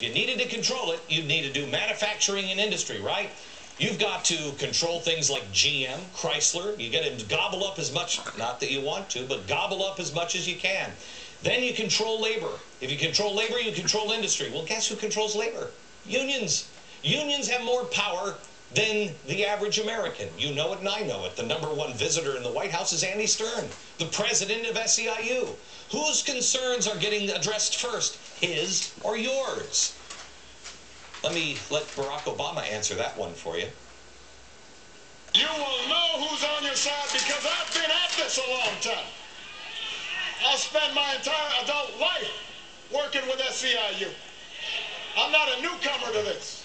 You needed to control it. You need to do manufacturing and industry, right? You've got to control things like GM, Chrysler. You get to gobble up as much, not that you want to, but gobble up as much as you can. Then you control labor. If you control labor, you control industry. Well, guess who controls labor? Unions. Unions have more power than the average American. You know it and I know it. The #1 visitor in the White House is Andy Stern, the president of SEIU. Whose concerns are getting addressed first, his or yours? Let Barack Obama answer that one for you. You will know who's on your side because I've been at this a long time. I spent my entire adult life working with SEIU. I'm not a newcomer to this.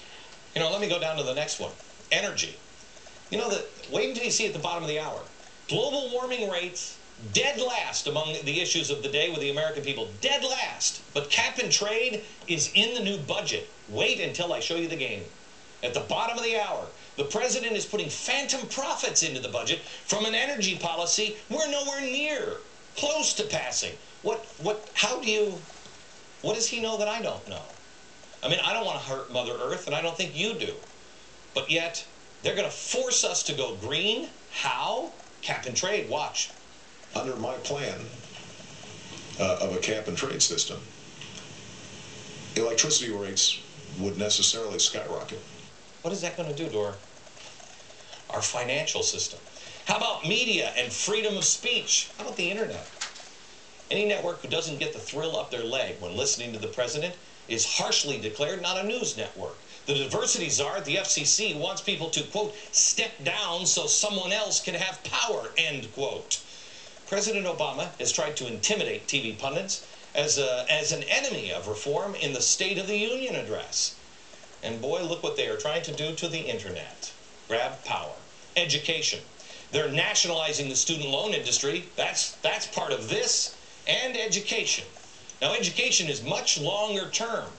You know, let me go down to the next one. Energy. You know, wait until you see at the bottom of the hour. Global warming rates, dead last among the issues of the day with the American people. Dead last. But cap and trade is in the new budget. Wait until I show you the game. At the bottom of the hour, the president is putting phantom profits into the budget from an energy policy we're nowhere near close to passing. What does he know that I don't know? I mean, I don't want to hurt Mother Earth, and I don't think you do. But yet, they're going to force us to go green. How? Cap and trade. Watch. Under my plan of a cap and trade system, electricity rates would necessarily skyrocket. What is that going to do to our financial system? How about media and freedom of speech? How about the internet? Any network who doesn't get the thrill up their leg when listening to the president is harshly declared not a news network. The diversity czar at the FCC wants people to, quote, step down so someone else can have power, end quote. President Obama has tried to intimidate TV pundits as an enemy of reform in the State of the Union address. And boy, look what they are trying to do to the internet. Grab power. Education. They're nationalizing the student loan industry. That's part of this, and education. Now, education is much longer term.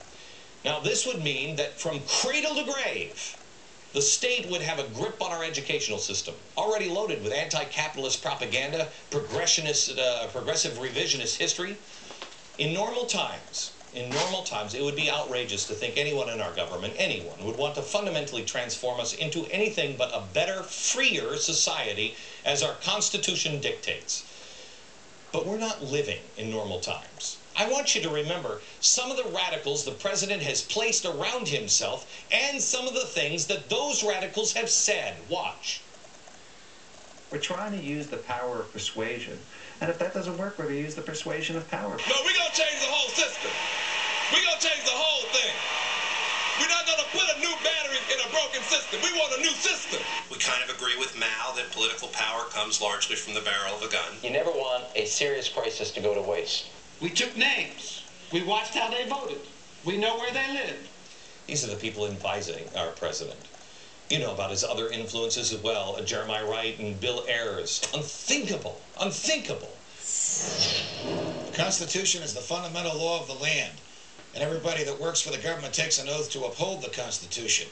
Now, this would mean that from cradle to grave, the state would have a grip on our educational system, already loaded with anti-capitalist propaganda, progressive revisionist history. In normal times, it would be outrageous to think anyone in our government, anyone, would want to fundamentally transform us into anything but a better, freer society as our Constitution dictates. But we're not living in normal times. I want you to remember some of the radicals the president has placed around himself and some of the things that those radicals have said. Watch. We're trying to use the power of persuasion. And if that doesn't work, we're going to use the persuasion of power. No, we're going to change the whole system. We're going to change the whole thing. We're not going to put a new battery in a broken system. We want a new system. We kind of agree with Mao that political power comes largely from the barrel of a gun. You never want a serious crisis to go to waste. We took names. We watched how they voted. We know where they lived. These are the people advising our president. You know about his other influences as well, Jeremiah Wright and Bill Ayers. Unthinkable. Unthinkable. The Constitution is the fundamental law of the land, and everybody that works for the government takes an oath to uphold the Constitution.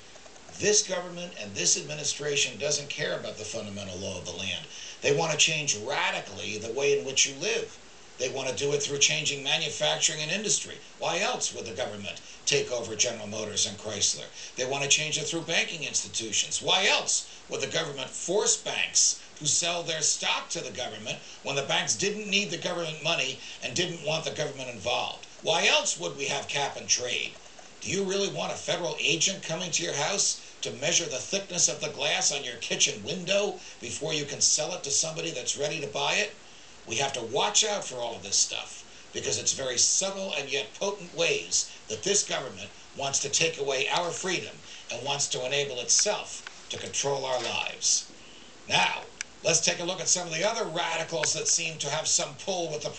This government and this administration doesn't care about the fundamental law of the land. They want to change radically the way in which you live. They want to do it through changing manufacturing and industry. Why else would the government take over General Motors and Chrysler? They want to change it through banking institutions. Why else would the government force banks who sell their stock to the government when the banks didn't need the government money and didn't want the government involved? Why else would we have cap and trade? Do you really want a federal agent coming to your house to measure the thickness of the glass on your kitchen window before you can sell it to somebody that's ready to buy it? We have to watch out for all of this stuff because it's very subtle and yet potent ways that this government wants to take away our freedom and wants to enable itself to control our lives. Now, let's take a look at some of the other radicals that seem to have some pull with the president.